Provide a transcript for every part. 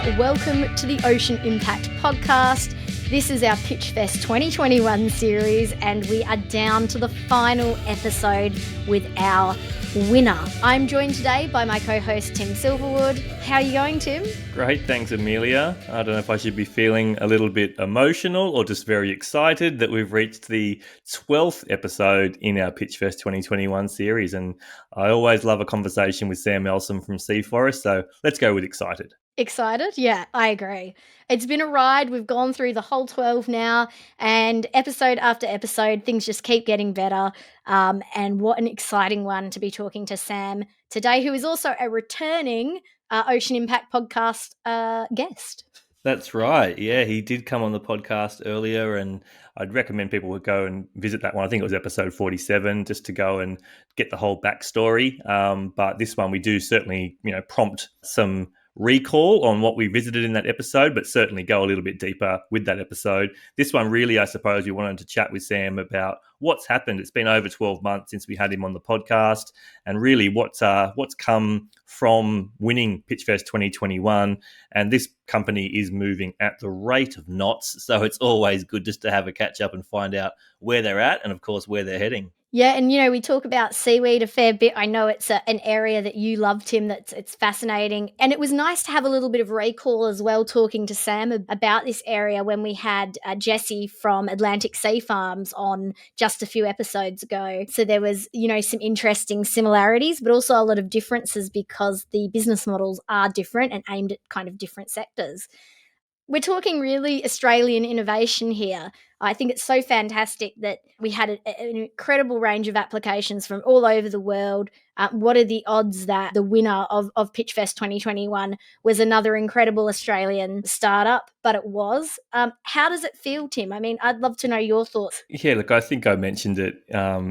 Welcome to the Ocean Impact Podcast. This is our Pitchfest 2021 series, and we are down to the final episode with our winner. I'm joined today by my co-host, Tim Silverwood. How are you going, Tim? Great, thanks, Amelia. I don't know if I should be feeling a little bit emotional or just very excited that we've reached the 12th episode in our Pitchfest 2021 series. And I always love a conversation with Sam Elsom from Sea Forest, so let's go with excited. Excited? Yeah, I agree. It's been a ride. We've gone through the whole 12 now, and episode after episode, things just keep getting better. And what an exciting one to be talking to Sam today, who is also a returning Ocean Impact Podcast guest. That's right. Yeah, he did come on the podcast earlier, and I'd recommend people would go and visit that one. I think it was episode 47, just to go and get the whole backstory. But this one, we do certainly, prompt some recall on what we visited in that episode, but certainly go a little bit deeper with that episode. This one really, I suppose, we wanted to chat with Sam about what's happened. It's been over 12 months since we had him on the podcast, and really what's come from winning Pitchfest 2021. And this company is moving at the rate of knots, so it's always good just to have a catch up and find out where they're at and, of course, where they're heading. Yeah, and we talk about seaweed a fair bit. I know it's an area that you love, Tim. It's fascinating, and it was nice to have a little bit of recall as well, talking to Sam about this area when we had Jessie from Atlantic Sea Farms on just a few episodes ago. So there was some interesting similarities, but also a lot of differences because the business models are different and aimed at kind of different sectors. We're talking really Australian innovation here. I think it's so fantastic that we had an incredible range of applications from all over the world. What are the odds that the winner of Pitchfest 2021 was another incredible Australian startup? But it was. How does it feel, Tim? I mean, I'd love to know your thoughts. Yeah, look, I think I mentioned it.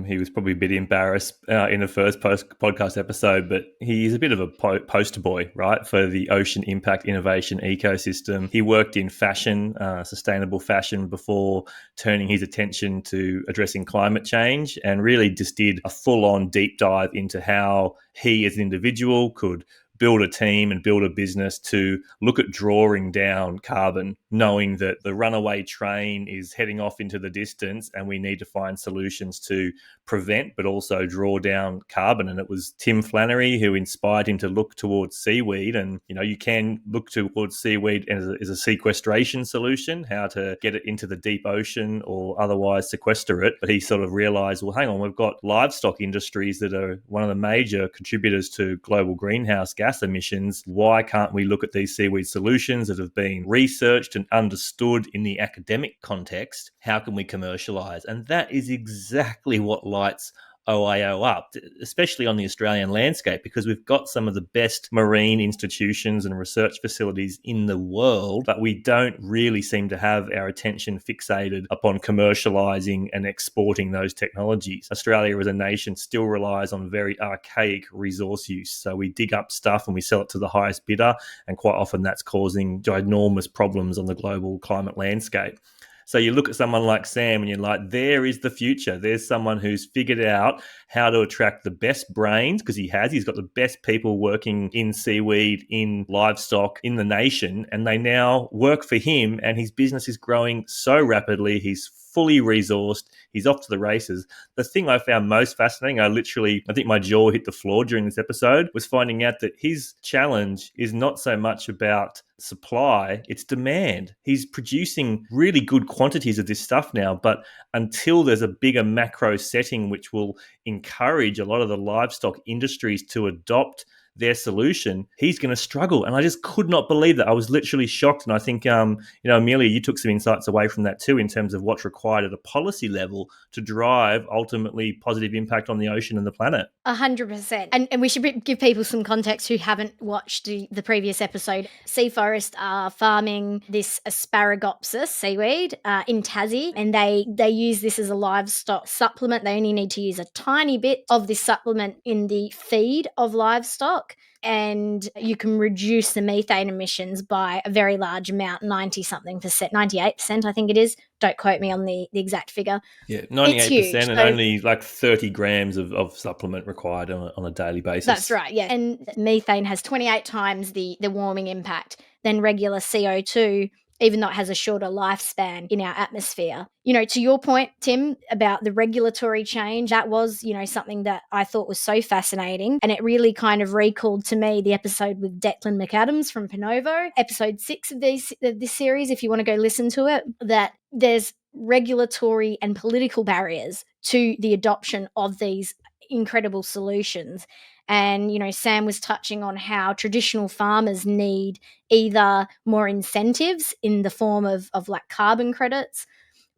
He was probably a bit embarrassed in the first podcast episode, but he's a bit of a poster boy, right, for the ocean impact innovation ecosystem. He worked in fashion, sustainable fashion, before turning his attention to addressing climate change, and really just did a full-on deep dive into how he as an individual could build a team and build a business to look at drawing down carbon, knowing that the runaway train is heading off into the distance and we need to find solutions to prevent but also draw down carbon. And it was Tim Flannery who inspired him to look towards seaweed. And you can look towards seaweed as a sequestration solution, how to get it into the deep ocean or otherwise sequester it. But he sort of realized, well, hang on, we've got livestock industries that are one of the major contributors to global greenhouse gas emissions. Why can't we look at these seaweed solutions that have been researched and understood in the academic context? How can we commercialize? And that is exactly what lights OIO up, especially on the Australian landscape, because we've got some of the best marine institutions and research facilities in the world, but we don't really seem to have our attention fixated upon commercializing and exporting those technologies. Australia as a nation still relies on very archaic resource use. So we dig up stuff and we sell it to the highest bidder, and quite often that's causing ginormous problems on the global climate landscape. So you look at someone like Sam and you're like, there is the future. There's someone who's figured out how to attract the best brains, because he's got the best people working in seaweed, in livestock, in the nation, and they now work for him, and his business is growing so rapidly. He's fully resourced. He's off to the races. The thing I found most fascinating, I think my jaw hit the floor during this episode, was finding out that his challenge is not so much about supply, it's demand. He's producing really good quantities of this stuff now, but until there's a bigger macro setting which will encourage a lot of the livestock industries to adopt their solution, he's going to struggle. And I just could not believe that. I was literally shocked. And I think, Amelia, you took some insights away from that too, in terms of what's required at a policy level to drive ultimately positive impact on the ocean and the planet. 100%. And we should give people some context who haven't watched the previous episode. Sea Forest are farming this asparagopsis seaweed in Tassie, and they use this as a livestock supplement. They only need to use a tiny bit of this supplement in the feed of livestock. livestock, and you can reduce the methane emissions by a very large amount, 90-something%, 98%, I think it is. Don't quote me on the exact figure. Yeah, It's 98% huge. and So only like 30 grams of supplement required on a daily basis. that's right, yeah. And methane has 28 times the warming impact than regular CO2, even though it has a shorter lifespan in our atmosphere. To your point, Tim, about the regulatory change, that was, something that I thought was so fascinating. And it really kind of recalled to me the episode with Declan McAdams from Pinovo, episode 6 of this series, if you want to go listen to it, that there's regulatory and political barriers to the adoption of these incredible solutions. And, Sam was touching on how traditional farmers need either more incentives in the form of like carbon credits,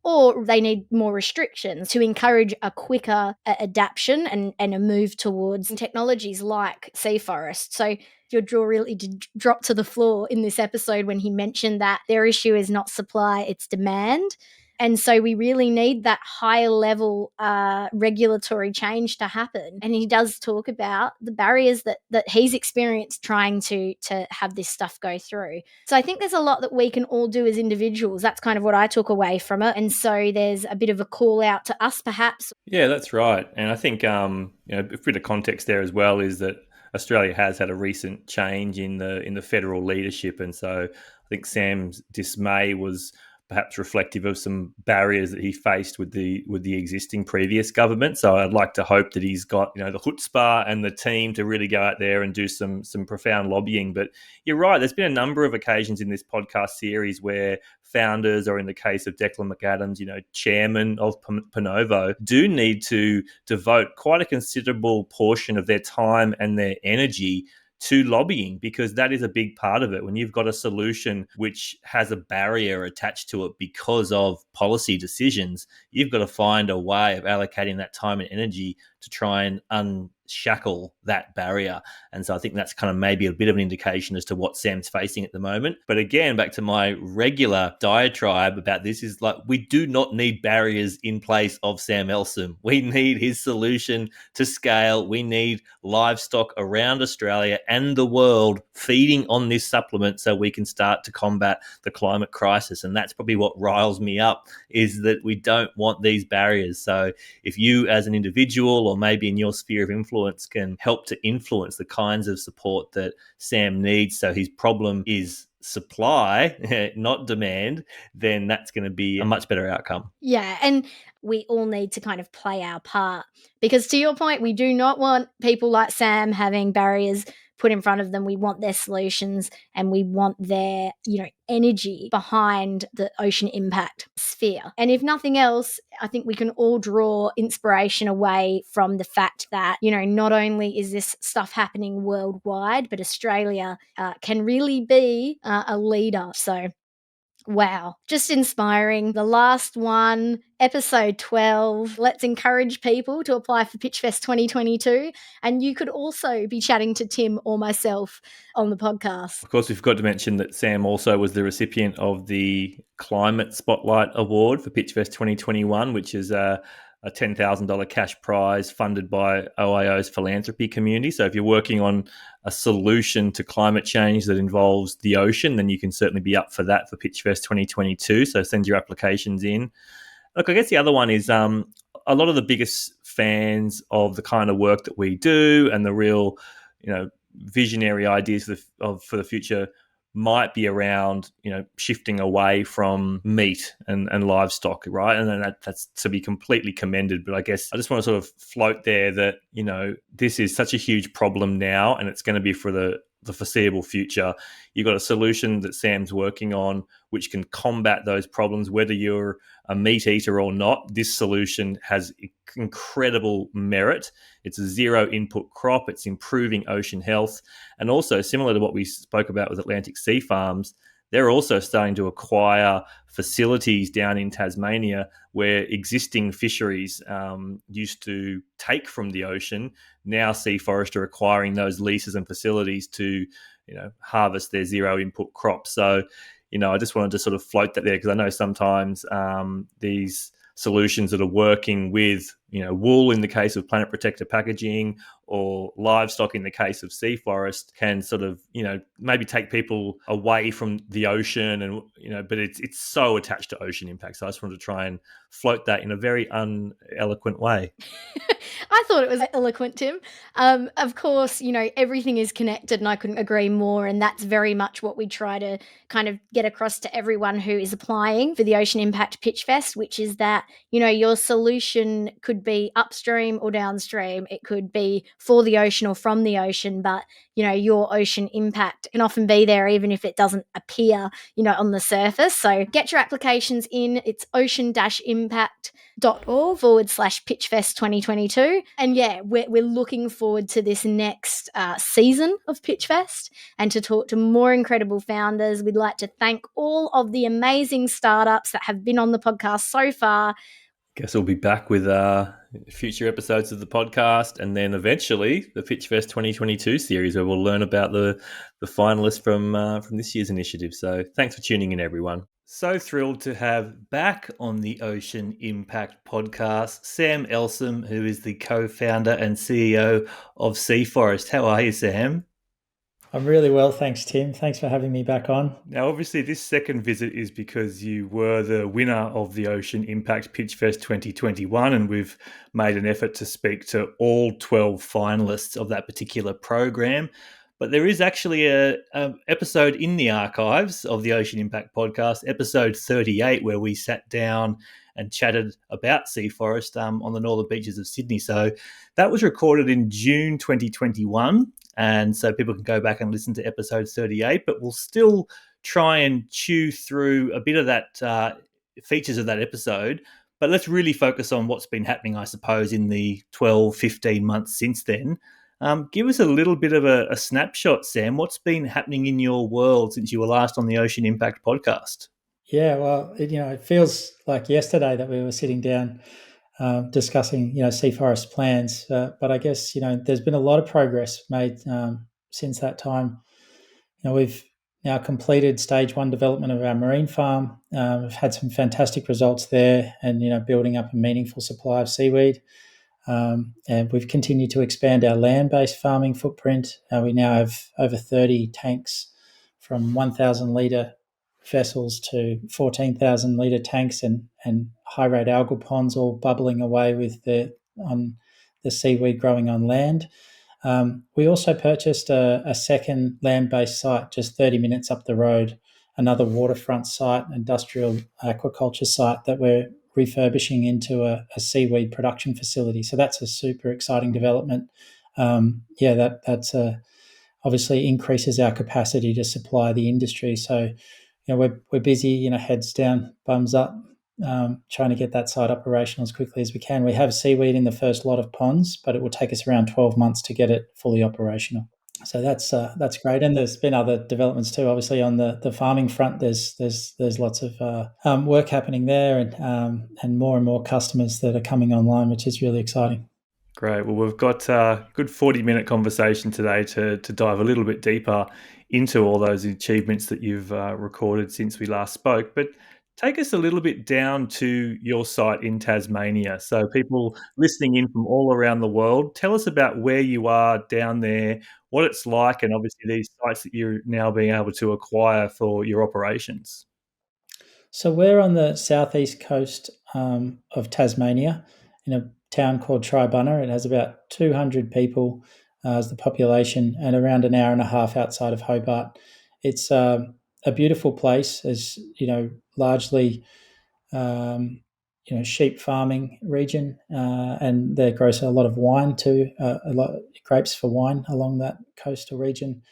or they need more restrictions to encourage a quicker adaptation and a move towards technologies like sea forest. So your jaw really did drop to the floor in this episode when he mentioned that their issue is not supply, it's demand. And so we really need that higher level regulatory change to happen. And he does talk about the barriers that he's experienced trying to have this stuff go through. So I think there's a lot that we can all do as individuals. That's kind of what I took away from it. And so there's a bit of a call out to us, perhaps. Yeah, that's right. And I think a bit of context there as well is that Australia has had a recent change in the federal leadership, and so I think Sam's dismay was perhaps reflective of some barriers that he faced with the existing previous government. So I'd like to hope that he's got the chutzpah and the team to really go out there and do some profound lobbying. But you're right, there's been a number of occasions in this podcast series where founders, or in the case of Declan McAdams, chairman of Pinovo, do need to devote quite a considerable portion of their time and their energy to lobbying, because that is a big part of it. When you've got a solution which has a barrier attached to it because of policy decisions, you've got to find a way of allocating that time and energy to try and unshackle that barrier. And so I think that's kind of maybe a bit of an indication as to what Sam's facing at the moment. But again, back to my regular diatribe about this is like, we do not need barriers in place of Sam Elsom. We need his solution to scale. We need livestock around Australia and the world feeding on this supplement so we can start to combat the climate crisis. And that's probably what riles me up, is that we don't want these barriers. So if you as an individual, or maybe in your sphere of influence, can help to influence the kinds of support that Sam needs so his problem is supply, not demand, then that's going to be a much better outcome. Yeah, and we all need to kind of play our part, because to your point, we do not want people like Sam having barriers put in front of them. We want their solutions, and we want their, energy behind the ocean impact sphere. And if nothing else, I think we can all draw inspiration away from the fact that, not only is this stuff happening worldwide, but Australia can really be a leader. So wow, just inspiring. The last one, episode 12. Let's encourage people to apply for Pitchfest 2022. And you could also be chatting to Tim or myself on the podcast. Of course, we've got to mention that Sam also was the recipient of the Climate Spotlight Award for Pitchfest 2021, which is a $10,000 cash prize funded by OIO's philanthropy community. So if you're working on a solution to climate change that involves the ocean, then you can certainly be up for that for Pitchfest 2022. So send your applications in. Look, I guess the other one is a lot of the biggest fans of the kind of work that we do and the real, visionary ideas for the future might be around, shifting away from meat and livestock, right? And then that's to be completely commended. But I guess I just want to sort of float there that, this is such a huge problem now, and it's going to be for the foreseeable future. You've got a solution that Sam's working on which can combat those problems, whether you're a meat eater or not. This solution has incredible merit. It's a zero input crop. It's improving ocean health. And also, similar to what we spoke about with Atlantic Sea Farms, they're also starting to acquire facilities down in Tasmania where existing fisheries used to take from the ocean. Now Sea Forest are acquiring those leases and facilities to, harvest their zero input crops. So, I just wanted to sort of float that there, because I know sometimes these solutions that are working with wool in the case of Planet Protector packaging, or livestock in the case of sea forest, can sort of, maybe take people away from the ocean, and but it's so attached to ocean impact. So I just wanted to try and float that in a very uneloquent way. I thought it was eloquent, Tim. Of course, everything is connected, and I couldn't agree more. And that's very much what we try to kind of get across to everyone who is applying for the Ocean Impact Pitchfest, which is that, your solution could be upstream or downstream. It could be for the ocean or from the ocean, but, your ocean impact can often be there even if it doesn't appear, on the surface. So get your applications in. It's ocean-impact.org/Pitchfest 2022. And yeah, we're looking forward to this next season of Pitchfest and to talk to more incredible founders. We'd like to thank all of the amazing startups that have been on the podcast so far. Guess we'll be back with future episodes of the podcast, and then eventually the Pitchfest 2022 series, where we'll learn about the finalists from this year's initiative. So thanks for tuning in, everyone. So thrilled to have back on the Ocean Impact podcast Sam Elsom, who is the co-founder and CEO of Sea Forest. How are you, Sam? I'm really well, thanks, Tim. Thanks for having me back on. Now, obviously, this second visit is because you were the winner of the Ocean Impact Pitchfest 2021, and we've made an effort to speak to all 12 finalists of that particular program. But there is actually a episode in the archives of the Ocean Impact podcast, episode 38, where we sat down and chatted about Sea Forest on the northern beaches of Sydney. So that was recorded in June 2021. And so people can go back and listen to episode 38, but we'll still try and chew through a bit of that features of that episode. But let's really focus on what's been happening, I suppose, in the 12, 15 months since then. Give us a little bit of a snapshot, Sam. What's been happening in your world since you were last on the Ocean Impact podcast? Yeah, well, it feels like yesterday that we were sitting down discussing, Sea Forest plans. But I guess, there's been a lot of progress made since that time. We've now completed stage 1 development of our marine farm. We've had some fantastic results there, and, building up a meaningful supply of seaweed. And we've continued to expand our land-based farming footprint. We now have over 30 tanks, from 1,000 litre vessels to 14,000 litre tanks, and high-rate algal ponds all bubbling away with the seaweed growing on land. We also purchased a second land-based site just 30 minutes up the road, another waterfront site, industrial aquaculture site that we're refurbishing into a seaweed production facility. So that's a super exciting development. That's obviously increases our capacity to supply the industry. So, we're busy, heads down, bums up, trying to get that site operational as quickly as we can. We have seaweed in the first lot of ponds, but it will take us around 12 months to get it fully operational. So that's great. And there's been other developments too. Obviously, on the farming front, there's lots of work happening there, and more customers that are coming online, which is really exciting. Great. Well, we've got a good 40-minute conversation today to dive a little bit deeper into all those achievements that you've recorded since we last spoke. But take us a little bit down to your site in Tasmania. So people listening in from all around the world, tell us about where you are down there, what it's like, and obviously these sites that you're now being able to acquire for your operations. So we're on the southeast coast of Tasmania, in a town called Tribunna. It has about 200 people as the population, and around an hour and a half outside of Hobart. It's a beautiful place, as largely sheep farming region, and they grow a lot of wine too, a lot of grapes for wine along that coastal region.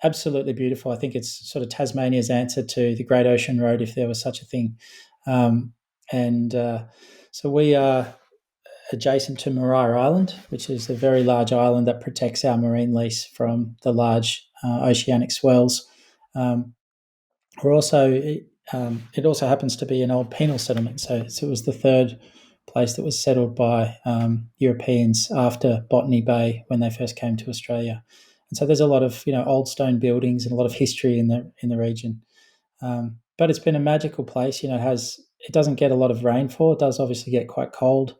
Absolutely beautiful. I think it's sort of Tasmania's answer to the Great Ocean Road, if there was such a thing. So we are adjacent to Maria Island, which is a very large island that protects our marine lease from the large oceanic swells. We're also it also happens to be an old penal settlement, so it was the third place that was settled by Europeans after Botany Bay when they first came to Australia. And so there's a lot of old stone buildings and a lot of history in the region. But it's been a magical place. It doesn't get a lot of rainfall. It does obviously get quite cold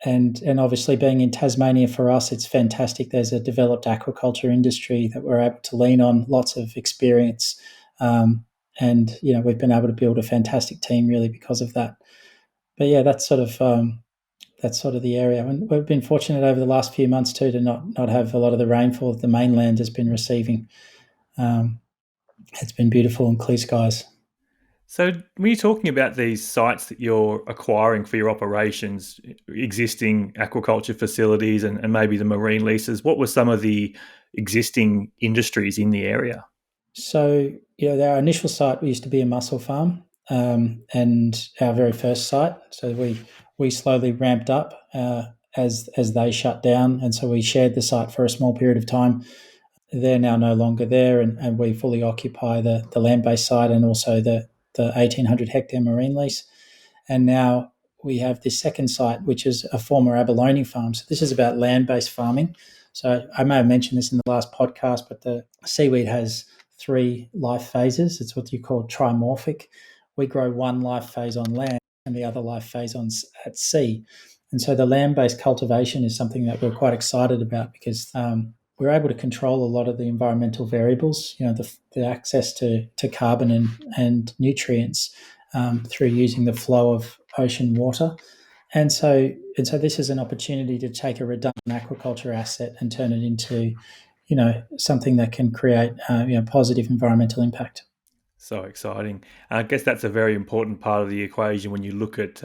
And obviously being in Tasmania for us, it's fantastic. There's a developed aquaculture industry that we're able to lean on, lots of experience. And, we've been able to build a fantastic team really because of that. But yeah, that's sort of the area. And we've been fortunate over the last few months too to not have a lot of the rainfall that the mainland has been receiving. It's been beautiful and clear skies. So when you're talking about these sites that you're acquiring for your operations, existing aquaculture facilities and maybe the marine leases, what were some of the existing industries in the area? So, our initial site used to be a mussel farm, and our very first site. So we slowly ramped up as they shut down, and so we shared the site for a small period of time. They're now no longer there, and we fully occupy the land-based site and also the 1,800 hectare marine lease. And now we have this second site, which is a former abalone farm. So this is about land-based farming. So I may have mentioned this in the last podcast, but the seaweed has 3 life phases. It's what you call trimorphic. We grow one life phase on land and the other life phase at sea. And so the land-based cultivation is something that we're quite excited about because we're able to control a lot of the environmental variables, the access to carbon and nutrients through using the flow of ocean water. And so this is an opportunity to take a redundant aquaculture asset and turn it into, something that can create, positive environmental impact. So exciting. I guess that's a very important part of the equation when you look at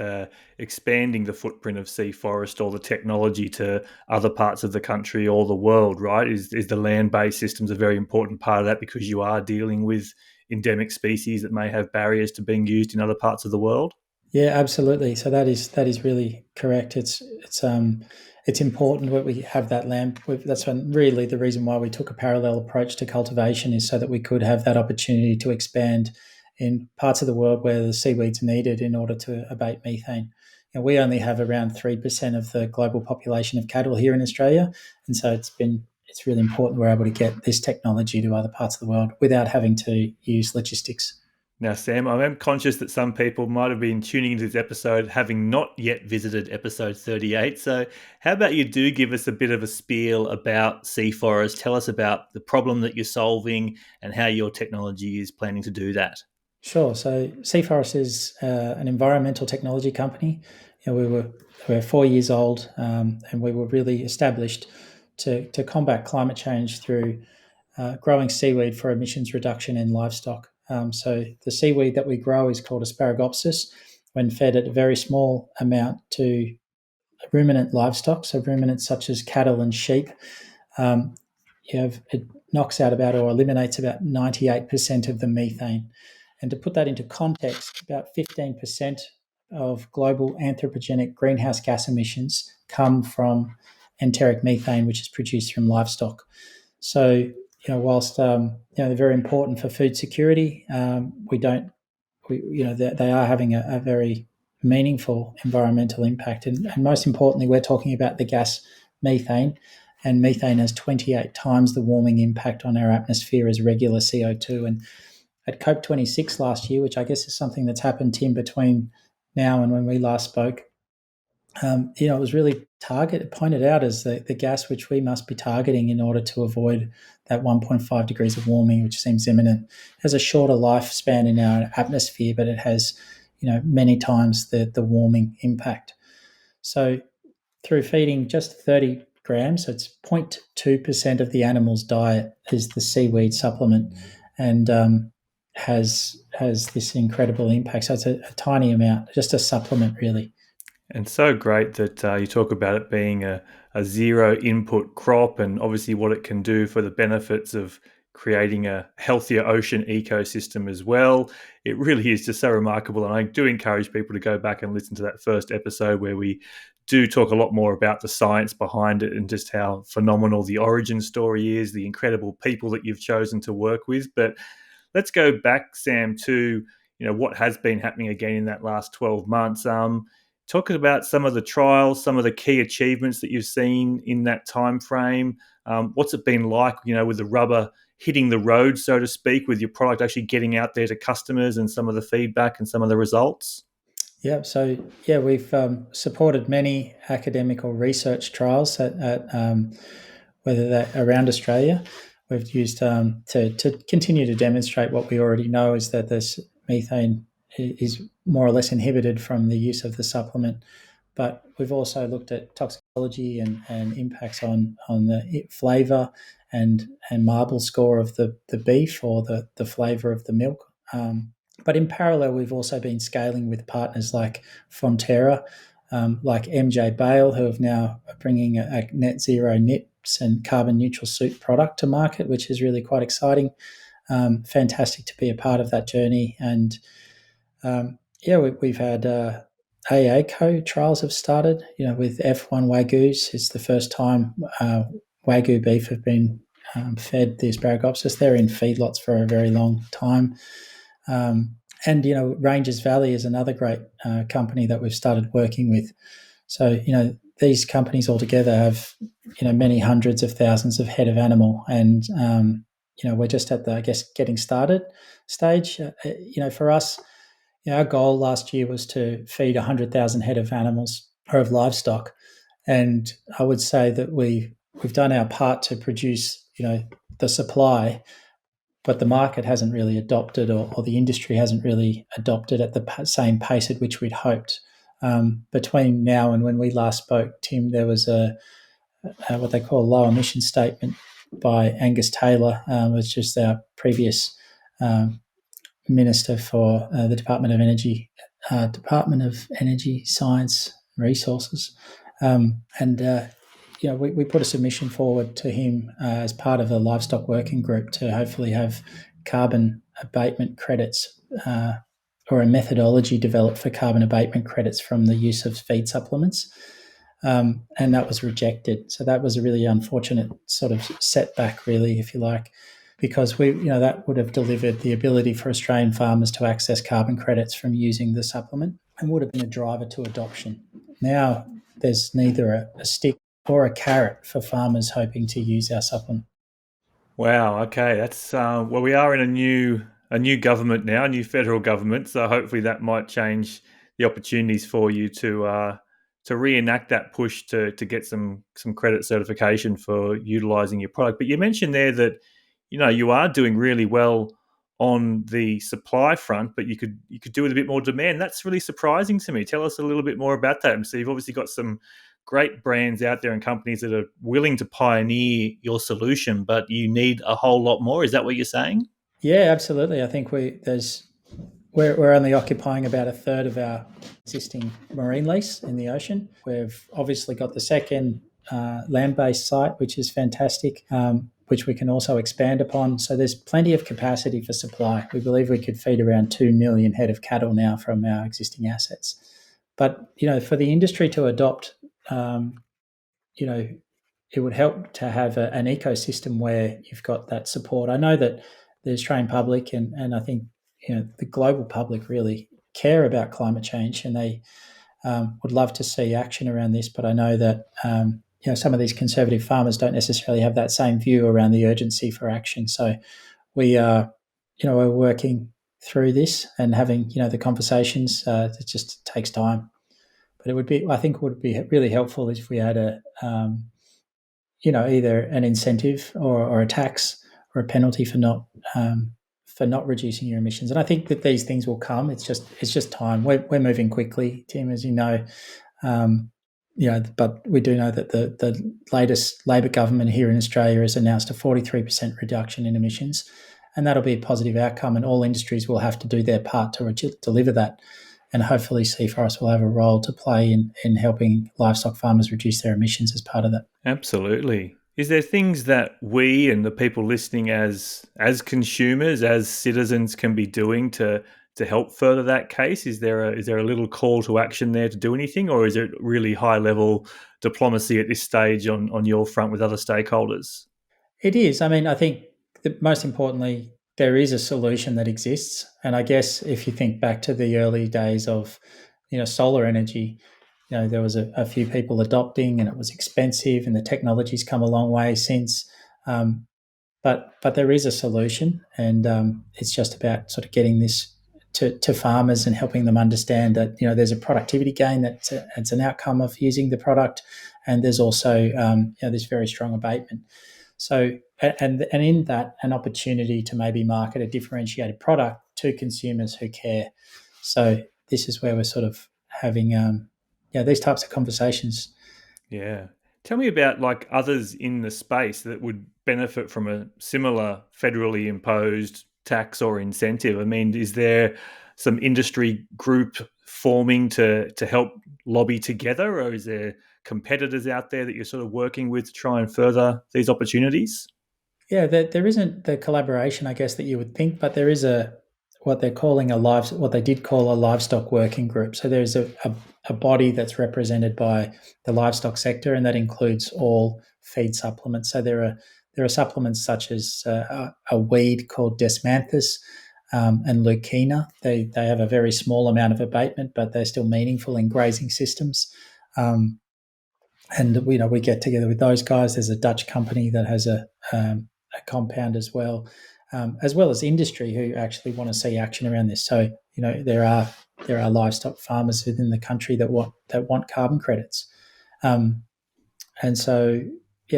expanding the footprint of sea forest or the technology to other parts of the country or the world, right? Is the land-based systems a very important part of that because you are dealing with endemic species that may have barriers to being used in other parts of the world? Yeah, absolutely. So that is really correct. It's important that we have that land. That's really the reason why we took a parallel approach to cultivation is so that we could have that opportunity to expand in parts of the world where the seaweed's needed in order to abate methane. We only have around 3% of the global population of cattle here in Australia, and so it's really important we're able to get this technology to other parts of the world without having to use logistics. Now, Sam, I am conscious that some people might have been tuning into this episode having not yet visited episode 38. So how about you do give us a bit of a spiel about Sea Forest? Tell us about the problem that you're solving and how your technology is planning to do that. Sure. So Sea Forest is an environmental technology company. We're 4 years old, and we were really established to combat climate change through growing seaweed for emissions reduction in livestock. So the seaweed that we grow is called asparagopsis. When fed at a very small amount to ruminant livestock, so ruminants such as cattle and sheep, it knocks out about or eliminates about 98% of the methane. And to put that into context, about 15% of global anthropogenic greenhouse gas emissions come from enteric methane, which is produced from livestock. So, whilst they're very important for food security, they are having a very meaningful environmental impact. And most importantly, we're talking about the gas methane, and methane has 28 times the warming impact on our atmosphere as regular CO2. And at COP26 last year, which I guess is something that's happened, Tim, between now and when we last spoke, it was really pointed out as the gas which we must be targeting in order to avoid that 1.5 degrees of warming, which seems imminent. It has a shorter lifespan in our atmosphere, but it has, many times the warming impact. So through feeding just 30 grams, so it's 0.2% of the animal's diet is the seaweed supplement, and has this incredible impact. So it's a tiny amount, just a supplement really. And so great that you talk about it being a zero input crop and obviously what it can do for the benefits of creating a healthier ocean ecosystem as well. It really is just so remarkable. And I do encourage people to go back and listen to that first episode where we do talk a lot more about the science behind it and just how phenomenal the origin story is, the incredible people that you've chosen to work with. But let's go back, Sam, to what has been happening again in that last 12 months. Talk about some of the trials, some of the key achievements that you've seen in that time frame. What's it been like, with the rubber hitting the road, so to speak, with your product actually getting out there to customers and some of the feedback and some of the results? Yeah, so we've supported many academic or research trials at whether that around Australia. We've used to continue to demonstrate what we already know is that this methane is more or less inhibited from the use of the supplement. But we've also looked at toxicology and impacts on the flavour and marble score of the beef or the flavour of the milk. But in parallel, we've also been scaling with partners like Fonterra, like MJ Bale, who have now bringing a net zero nips and carbon neutral soup product to market, which is really quite exciting. Fantastic to be a part of that journey. And we've had AACO trials have started. With F1 Wagyus, it's the first time Wagyu beef have been fed the asparagopsis. They're in feedlots for a very long time. And Ranges Valley is another great company that we've started working with. So these companies altogether have many hundreds of thousands of head of animal, and we're just at the, I guess, getting started stage. For us, our goal last year was to feed 100,000 head of animals or of livestock, and I would say that we've done our part to produce the supply, but the market hasn't really adopted, or the industry hasn't really adopted at the same pace at which we'd hoped. Between now and when we last spoke, Tim, there was a what they call a low emission statement by Angus Taylor, which is our previous Minister for the Department of Energy, Science, Resources, we put a submission forward to him as part of a livestock working group to hopefully have carbon abatement credits or a methodology developed for carbon abatement credits from the use of feed supplements. And that was rejected. So that was a really unfortunate sort of setback, really, if you like, because that would have delivered the ability for Australian farmers to access carbon credits from using the supplement and would have been a driver to adoption. Now there's neither a stick or a carrot for farmers hoping to use our supplement. Wow. Okay, that's well, we are in a new government now, a new federal government. So hopefully that might change the opportunities for you to reenact that push to get some credit certification for utilizing your product. But you mentioned there that you are doing really well on the supply front, but you could do with a bit more demand. That's really surprising to me. Tell us a little bit more about that. And so you've obviously got some great brands out there and companies that are willing to pioneer your solution, but you need a whole lot more. Is that what you're saying? Yeah, absolutely. I think we're only occupying about a third of our existing marine lease in the ocean. We've obviously got the second land-based site, which is fantastic, which we can also expand upon. So there's plenty of capacity for supply. We believe we could feed around 2 million head of cattle now from our existing assets. But, for the industry to adopt, it would help to have an ecosystem where you've got that support. I know that the Australian public and I think the global public really care about climate change, and they would love to see action around this. But I know that some of these conservative farmers don't necessarily have that same view around the urgency for action. So we are, we're working through this and having the conversations. It just takes time, but I think it would be really helpful if we had either an incentive or a tax or a penalty for not reducing your emissions. And I think that these things will come. It's just time. We're moving quickly, Tim, as you know. But we do know that the latest Labor government here in Australia has announced a 43% reduction in emissions, and that'll be a positive outcome. And all industries will have to do their part to deliver that. And hopefully Sea Forest will have a role to play in helping livestock farmers reduce their emissions as part of that. Absolutely. Is there things that we and the people listening as consumers, as citizens can be doing to help further that case? Is there a little call to action there to do anything, or is it really high level diplomacy at this stage on your front with other stakeholders? It is. I mean, I think that most importantly, there is a solution that exists. And I guess if you think back to the early days of, solar energy, there was a few people adopting and it was expensive, and the technology's come a long way since. But there is a solution, and it's just about sort of getting this to farmers and helping them understand that there's a productivity gain that's an outcome of using the product, and there's also this very strong abatement. So and in that, an opportunity to maybe market a differentiated product to consumers who care. So this is where we're sort of having these types of conversations. Yeah. Tell me about like others in the space that would benefit from a similar federally imposed tax or incentive. I mean, is there some industry group forming to help lobby together, or is there competitors out there that you're sort of working with to try and further these opportunities? Yeah, there isn't the collaboration, I guess, that you would think, but there is what they're calling what they did call a livestock working group. So there's a body that's represented by the livestock sector, and that includes all feed supplements. So there are supplements such as a weed called desmanthus and leukina. They have a very small amount of abatement, but they're still meaningful in grazing systems. And we get together with those guys. There's a Dutch company that has a compound as well as industry who actually want to see action around this. So there are livestock farmers within the country that want carbon credits, and so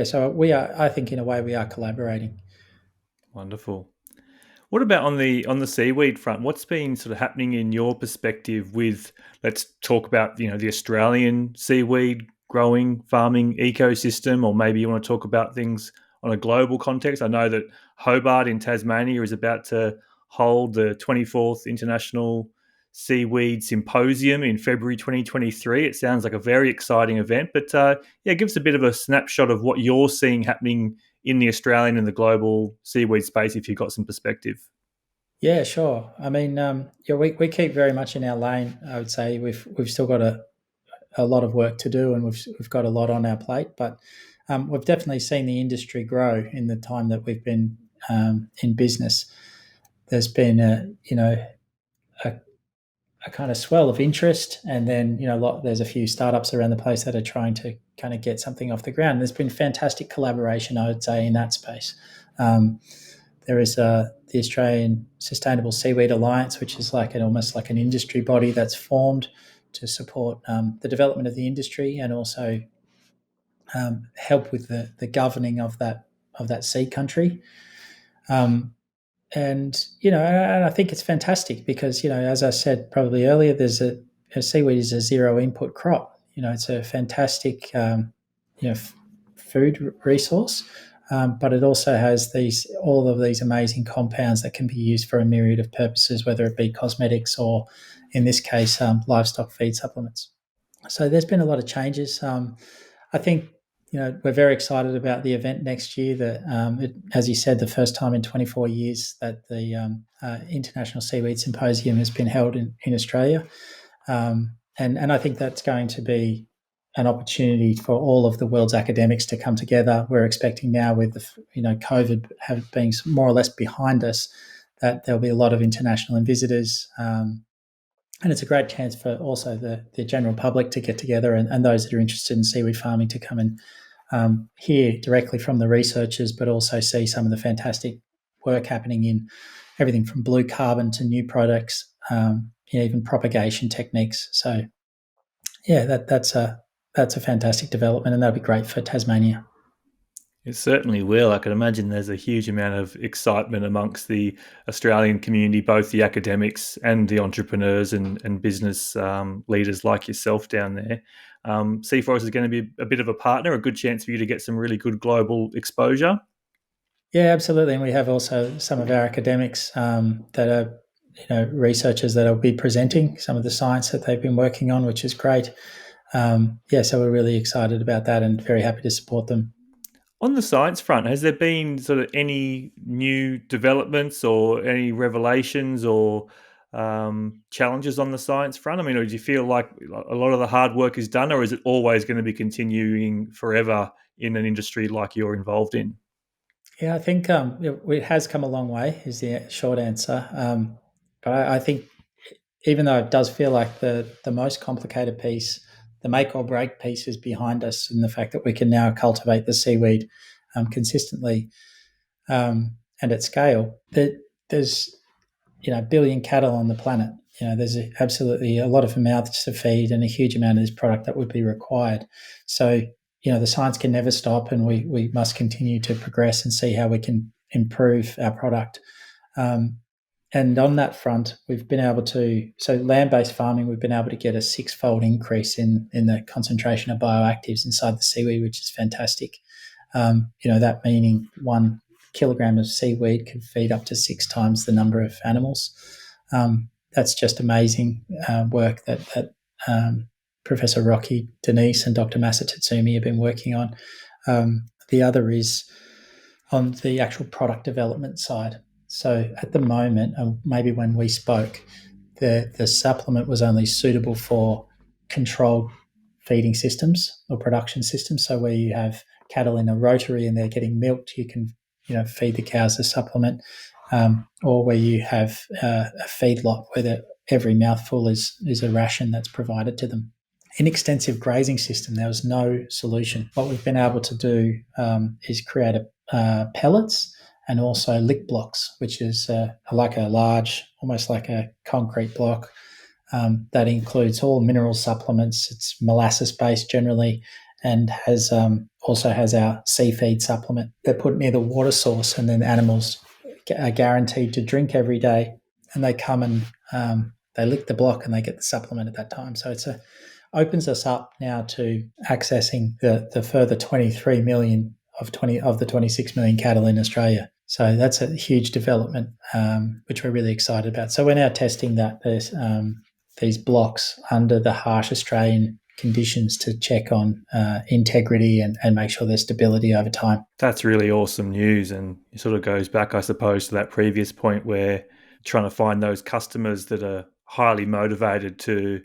so we are. I think in a way we are collaborating. Wonderful. What about on the seaweed front? What's been sort of happening in your perspective with, let's talk about, the Australian seaweed growing farming ecosystem, or maybe you want to talk about things on a global context? I know that Hobart in Tasmania is about to hold the 24th International Seaweed Symposium in February 2023. It sounds like a very exciting event, but give us a bit of a snapshot of what you're seeing happening in the Australian and the global seaweed space, if you've got some perspective. Yeah, sure. I mean, we keep very much in our lane. I would say we've still got a lot of work to do, and we've got a lot on our plate. But we've definitely seen the industry grow in the time that we've been in business. There's been a kind of swell of interest, and then there's a few startups around the place that are trying to kind of get something off the ground. There's been fantastic collaboration, I would say, in that space. There is the Australian Sustainable Seaweed Alliance, which is almost like an industry body that's formed to support the development of the industry, and also help with the governing of that sea country. And I think it's fantastic because as I said probably earlier, there's seaweed is a zero input crop. It's a fantastic food resource, but it also has all of these amazing compounds that can be used for a myriad of purposes, whether it be cosmetics or, in this case, livestock feed supplements. So there's been a lot of changes. I think we're very excited about the event next year. That, as you said, the first time in 24 years that the International Seaweed Symposium has been held in Australia, and I think that's going to be an opportunity for all of the world's academics to come together. We're expecting now, with COVID being more or less behind us, that there'll be a lot of international visitors. And it's a great chance for also the general public to get together, and those that are interested in seaweed farming to come and hear directly from the researchers, but also see some of the fantastic work happening in everything from blue carbon to new products, even propagation techniques. So, that's a fantastic development, and that'll be great for Tasmania. It certainly will. I can imagine there's a huge amount of excitement amongst the Australian community, both the academics and the entrepreneurs and business leaders like yourself down there. Seaforest is going to be a bit of a partner, a good chance for you to get some really good global exposure. Yeah, absolutely. And we have also some of our academics that are researchers that will be presenting some of the science that they've been working on, which is great. So we're really excited about that and very happy to support them. On the science front, has there been sort of any new developments or any revelations or challenges on the science front? I mean, or do you feel like a lot of the hard work is done, or is it always going to be continuing forever in an industry like you're involved in? Yeah, I think it has come a long way, is the short answer. But I think even though it does feel like the most complicated piece, the make or break piece is behind us, in the fact that we can now cultivate the seaweed consistently and at scale. There's billion cattle on the planet. There's absolutely a lot of mouths to feed and a huge amount of this product that would be required. So, the science can never stop, and we must continue to progress and see how we can improve our product. And on that front, we've been able to, so land-based farming, we've been able to get a 6-fold increase in the concentration of bioactives inside the seaweed, which is fantastic. That meaning 1 kilogram of seaweed could feed up to 6 times the number of animals. That's just amazing work that Professor Rocky Denise and Dr. Masa Tatsumi have been working on. The other is on the actual product development side. So at the moment, maybe when we spoke, the supplement was only suitable for controlled feeding systems or production systems. So where you have cattle in a rotary and they're getting milked, you can feed the cows the supplement, or where you have a feedlot where every mouthful is a ration that's provided to them. In extensive grazing system, there was no solution. What we've been able to do is create pellets and also lick blocks, which is like a large, almost like a concrete block that includes all mineral supplements. It's molasses-based generally, and also has our seaweed supplement. They're put near the water source, and then animals are guaranteed to drink every day, and they come and they lick the block and they get the supplement at that time. So it opens us up now to accessing the further 23 million of the 26 million cattle in Australia. So that's a huge development, which we're really excited about. So we're now testing that there's these blocks under the harsh Australian conditions to check on integrity and make sure there's stability over time. That's really awesome news, and it sort of goes back, I suppose, to that previous point where trying to find those customers that are highly motivated to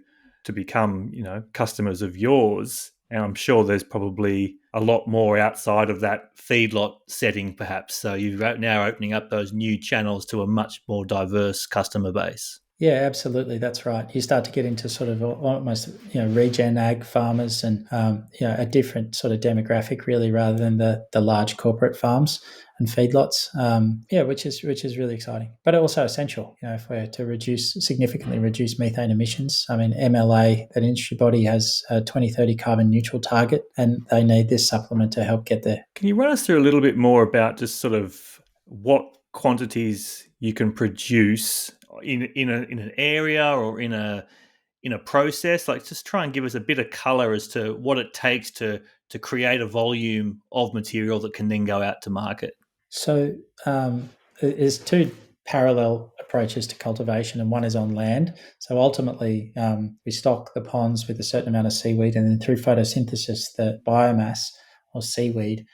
become, customers of yours. And I'm sure there's probably a lot more outside of that feedlot setting, perhaps. So you're now opening up those new channels to a much more diverse customer base. Yeah, absolutely. That's right. You start to get into sort of almost, regen ag farmers and, a different sort of demographic really, rather than the large corporate farms and feedlots. Which is really exciting, but also essential, if we're to significantly reduce methane emissions. I mean, MLA, that industry body, has a 2030 carbon neutral target, and they need this supplement to help get there. Can you run us through a little bit more about just sort of what quantities you can produce in an area or in a process? Like, just try and give us a bit of color as to what it takes to create a volume of material that can then go out to market. So there's 2 parallel approaches to cultivation, and one is on land. So ultimately, we stock the ponds with a certain amount of seaweed, and then through photosynthesis, the biomass or seaweed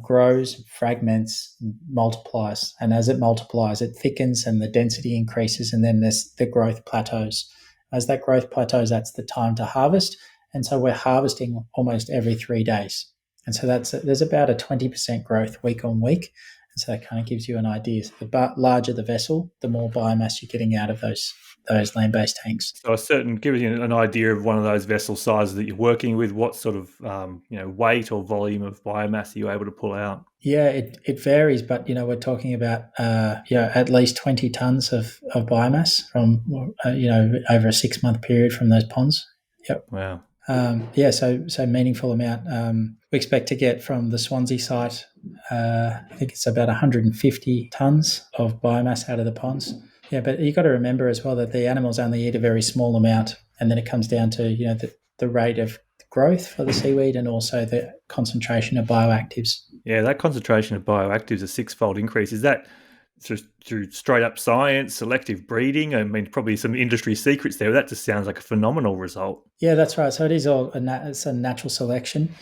grows, fragments, multiplies. And as it multiplies, it thickens and the density increases, and then the growth plateaus. As that growth plateaus, that's the time to harvest. And so we're harvesting almost every 3 days. And so there's about a 20% growth week on week. And so that kind of gives you an idea. So the larger the vessel, the more biomass you're getting out of those land-based tanks. So give you an idea of one of those vessel sizes that you're working with. What sort of weight or volume of biomass are you able to pull out? Yeah, it varies, but we're talking about at least 20 tons of biomass from over a 6-month period from those ponds. Yep. Wow. So meaningful amount. We expect to get from the Swansea site, I think it's about 150 tonnes of biomass out of the ponds. Yeah, but you've got to remember as well that the animals only eat a very small amount, and then it comes down to the rate of growth for the seaweed and also the concentration of bioactives. Yeah, that concentration of bioactives, a 6-fold increase. Is that through straight up science, selective breeding? I mean, probably some industry secrets there. That just sounds like a phenomenal result. Yeah, that's right. So it is it's a natural selection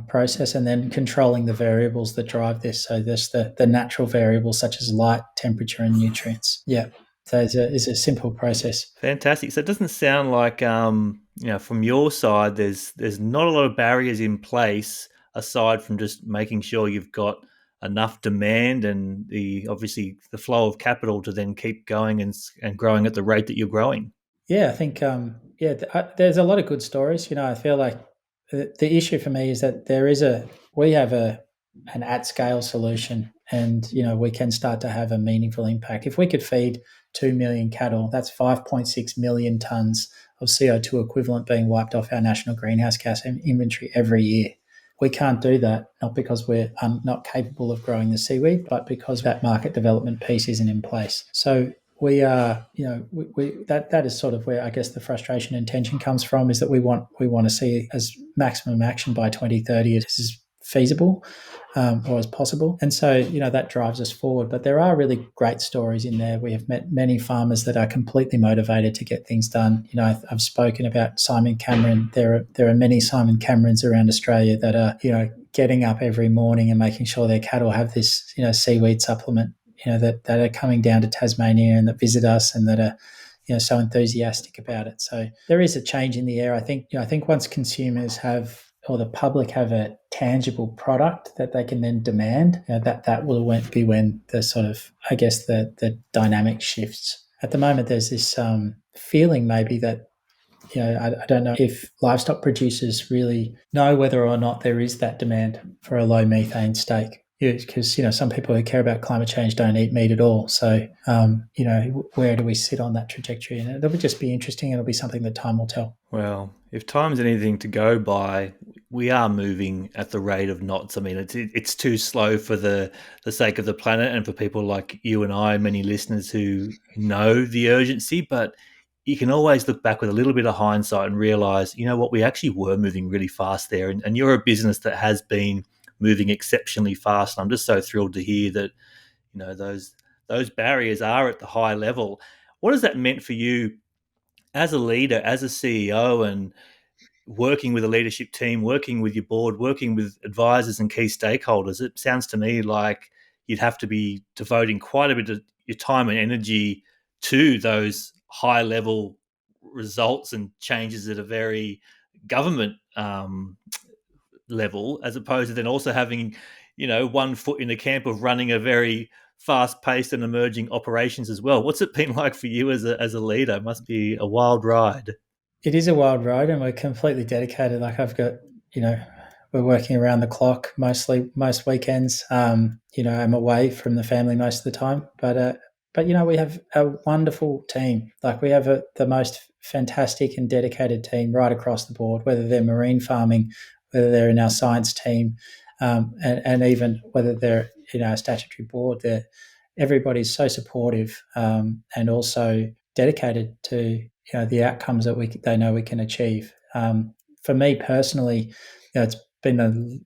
process, and then controlling the variables that drive this. So there's the natural variables such as light, temperature, and nutrients. Yeah. So it's a simple process. Fantastic. So it doesn't sound like, from your side, there's not a lot of barriers in place aside from just making sure you've got enough demand and obviously the flow of capital to then keep going and growing at the rate that you're growing. Yeah, I think there's a lot of good stories. I feel like the issue for me is that we have an at scale solution, and we can start to have a meaningful impact. If we could feed 2 million cattle. That's 5.6 million tonnes of CO2 equivalent being wiped off our national greenhouse gas inventory every year. We can't do that, not because we're not capable of growing the seaweed, but because that market development piece isn't in place. So we are, that is sort of where I guess the frustration and tension comes from, is that we want to see as maximum action by 2030 as is feasible or as possible. And so, that drives us forward. But there are really great stories in there. We have met many farmers that are completely motivated to get things done. I've spoken about Simon Cameron. There are many Simon Camerons around Australia that are, getting up every morning and making sure their cattle have this, seaweed supplement, that are coming down to Tasmania and that visit us and that are, so enthusiastic about it. So there is a change in the air. I think once consumers have, or the public have, a tangible product that they can then demand, that will be when the sort of, I guess, the dynamic shifts. At the moment, there's this feeling maybe that, I don't know if livestock producers really know whether or not there is that demand for a low methane steak. Because, some people who care about climate change don't eat meat at all. So, where do we sit on that trajectory? And it'll just be interesting. It'll be something that time will tell. Well, if time's anything to go by, we are moving at the rate of knots. I mean, it's too slow for the sake of the planet and for people like you and I, many listeners who know the urgency. But you can always look back with a little bit of hindsight and realize, what, we actually were moving really fast there. And you're a business that has been moving exceptionally fast. And I'm just so thrilled to hear that, those barriers are at the high level. What has that meant for you as a leader, as a CEO, and working with a leadership team, working with your board, working with advisors and key stakeholders? It sounds to me like you'd have to be devoting quite a bit of your time and energy to those high level results and changes at a very government level, as opposed to then also having, one foot in the camp of running a very fast-paced and emerging operations as well. What's it been like for you as a leader? It must be a wild ride. It is a wild ride, and we're completely dedicated. Like, I've got, we're working around the clock most weekends. I'm away from the family most of the time, but we have a wonderful team. Like, we have the most fantastic and dedicated team right across the board, whether they're marine farming, whether they're in our science team, and even whether they're in our statutory board. Everybody's so supportive and also dedicated to the outcomes that they know we can achieve. For me personally, it's been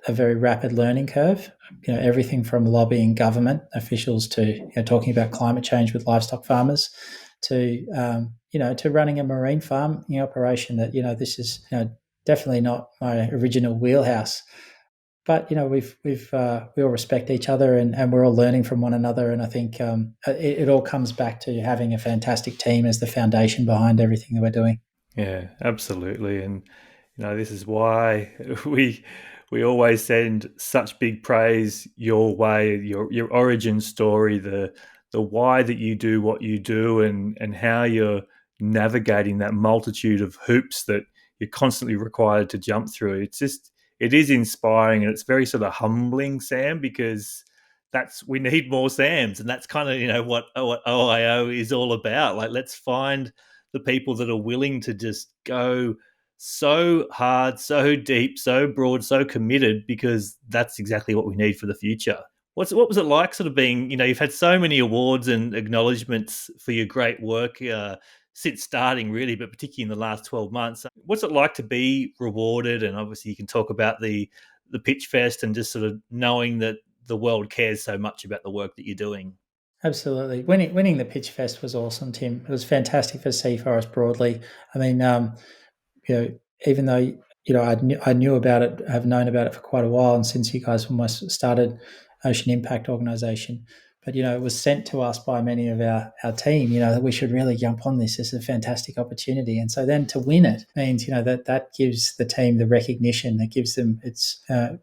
a very rapid learning curve. Everything from lobbying government officials to talking about climate change with livestock farmers, to to running a marine farm operation. That this is definitely not my original wheelhouse. But we all respect each other, and we're all learning from one another. And I think it all comes back to having a fantastic team as the foundation behind everything that we're doing. Yeah, absolutely. And this is why we always send such big praise your way. Your origin story, the why that you do what you do, and how you're navigating that multitude of hoops that you're constantly required to jump through. It is inspiring, and it's very sort of humbling, Sam, because we need more Sams, and that's kind of what OIO is all about. Like, let's find the people that are willing to just go so hard, so deep, so broad, so committed, because that's exactly what we need for the future. What was it like sort of being, you've had so many awards and acknowledgements for your great work since starting, really, but particularly in the last 12 months. What's it like to be rewarded? And obviously you can talk about the Pitchfest and just sort of knowing that the world cares so much about the work that you're doing. Absolutely. Winning the Pitchfest was awesome, Tim. It was fantastic for Sea Forest broadly. I mean, even though, I knew about it, I've known about it for quite a while, and since you guys almost started Ocean Impact Organisation. But, it was sent to us by many of our team, that we should really jump on this. This is a fantastic opportunity. And so then to win it means, that gives the team the recognition, that gives them,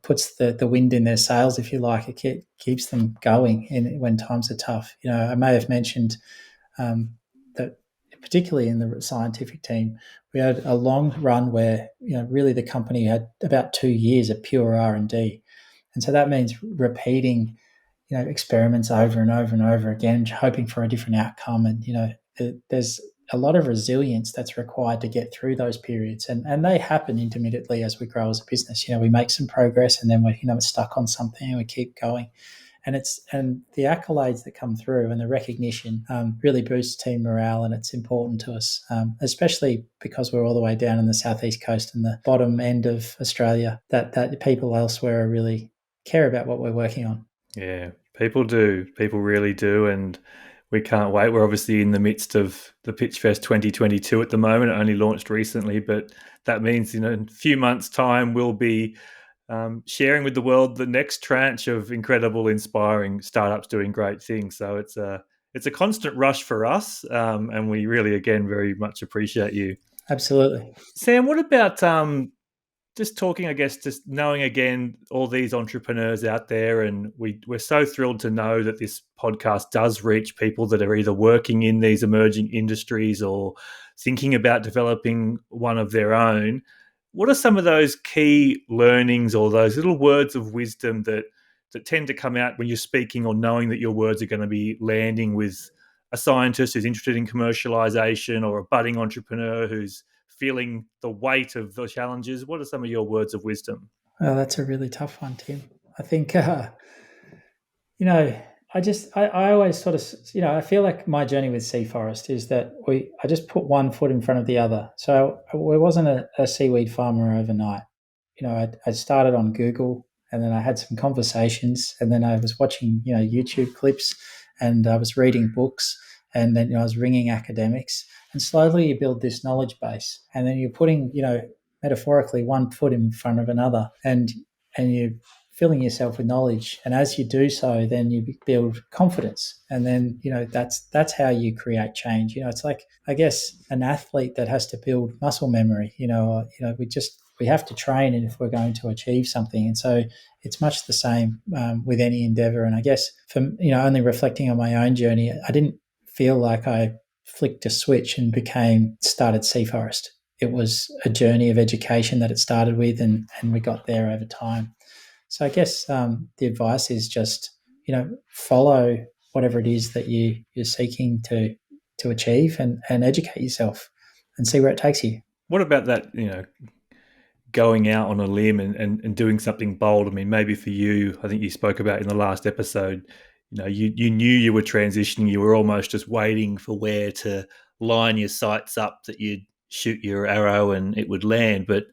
puts the wind in their sails, if you like. It keeps them going when times are tough. I may have mentioned that particularly in the scientific team, we had a long run where, really the company had about 2 years of pure R&D. And so that means repeating experiments over and over and over again, hoping for a different outcome. And there's a lot of resilience that's required to get through those periods, and they happen intermittently as we grow as a business. We make some progress, and then we're stuck on something, and we keep going. And the accolades that come through and the recognition really boosts team morale, and it's important to us, especially because we're all the way down in the southeast coast and the bottom end of Australia. That people elsewhere really care about what we're working on. Yeah, people do. People really do, and we can't wait. We're obviously in the midst of the Pitchfest 2022 at the moment. It only launched recently, but that means in a few months' time we'll be sharing with the world the next tranche of incredible, inspiring startups doing great things. So it's a constant rush for us, and we really, again, very much appreciate you. Absolutely. Sam, what about just talking, I guess, just knowing again all these entrepreneurs out there, and we're so thrilled to know that this podcast does reach people that are either working in these emerging industries or thinking about developing one of their own. What are some of those key learnings or those little words of wisdom that tend to come out when you're speaking, or knowing that your words are going to be landing with a scientist who's interested in commercialization, or a budding entrepreneur who's feeling the weight of the challenges? What are some of your words of wisdom? Well, that's a really tough one, Tim. I think, I always sort of, I feel like my journey with Sea Forest is that I just put one foot in front of the other. So I wasn't a seaweed farmer overnight. I started on Google, and then I had some conversations, and then I was watching, YouTube clips, and I was reading books, and then I was ringing academics, and slowly you build this knowledge base, and then you're putting, metaphorically, one foot in front of another, and you're filling yourself with knowledge. And as you do so, then you build confidence, and then that's how you create change. It's like, I guess, an athlete that has to build muscle memory. We have to train, and if we're going to achieve something. And so it's much the same with any endeavor. And I guess, for only reflecting on my own journey, I didn't feel like I flicked a switch and started Sea Forest. It was a journey of education that it started with, and we got there over time. So I guess the advice is just, follow whatever it is that you're seeking to achieve, and educate yourself and see where it takes you. What about that, going out on a limb and doing something bold? I mean, maybe for you, I think you spoke about in the last episode, you knew you were transitioning. You were almost just waiting for where to line your sights up that you'd shoot your arrow and it would land. But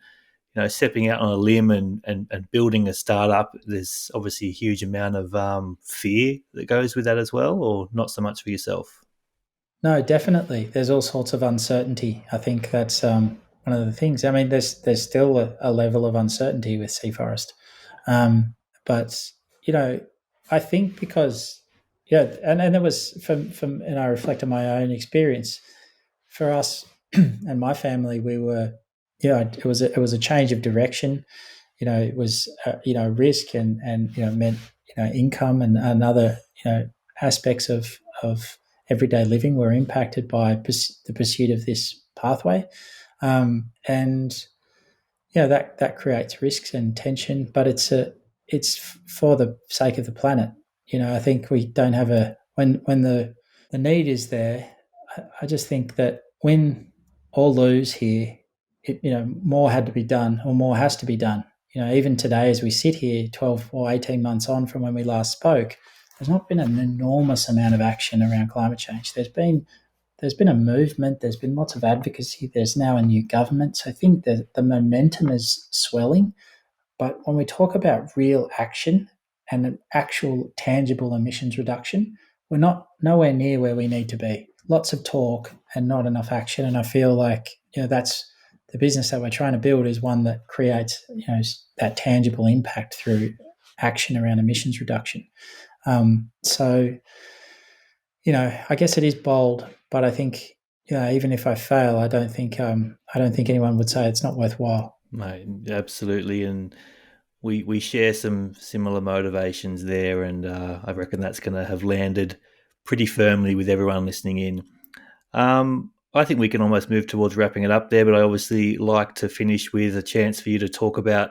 stepping out on a limb and building a startup, there's obviously a huge amount of fear that goes with that as well, or not so much for yourself? No, definitely. There's all sorts of uncertainty. I think that's one of the things. I mean, there's still a level of uncertainty with Sea Forest. But, I think because, and there was, and I reflect on my own experience, for us and my family, we were, it was a change of direction. It was, risk, and meant, income, and other, aspects of everyday living were impacted by the pursuit of this pathway. And that creates risks and tension, but it's for the sake of the planet. I think we don't have when the need is there. I just think that win or lose here, more had to be done, or more has to be done. Even today, as we sit here 12 or 18 months on from when we last spoke, there's not been an enormous amount of action around climate change. There's been a movement. There's been lots of advocacy. There's now a new government. So I think that the momentum is swelling. But when we talk about real action and an actual tangible emissions reduction, we're nowhere near where we need to be. Lots of talk and not enough action. And I feel like, that's the business that we're trying to build, is one that creates, that tangible impact through action around emissions reduction. So, I guess it is bold, but I think, even if I fail, I don't think anyone would say it's not worthwhile. Mate, absolutely. And we share some similar motivations there, and I reckon that's going to have landed pretty firmly with everyone listening in. I think we can almost move towards wrapping it up there, but I obviously like to finish with a chance for you to talk about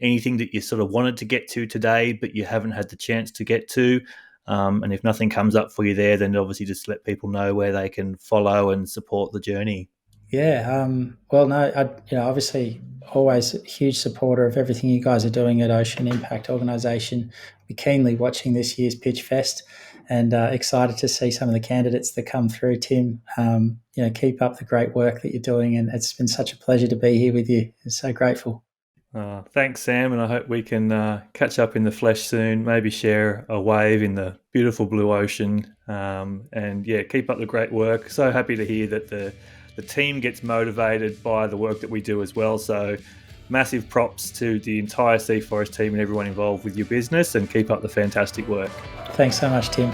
anything that you sort of wanted to get to today, but you haven't had the chance to get to. And if nothing comes up for you there, then obviously just let people know where they can follow and support the journey. Yeah. Well, no, obviously always a huge supporter of everything you guys are doing at Ocean Impact Organisation. We're keenly watching this year's Pitchfest and excited to see some of the candidates that come through. Tim, keep up the great work that you're doing, and it's been such a pleasure to be here with you. I'm so grateful. Thanks, Sam, and I hope we can catch up in the flesh soon, maybe share a wave in the beautiful blue ocean, and keep up the great work. So happy to hear that the team gets motivated by the work that we do as well. So massive props to the entire Sea Forest team and everyone involved with your business, and keep up the fantastic work. Thanks so much, Tim.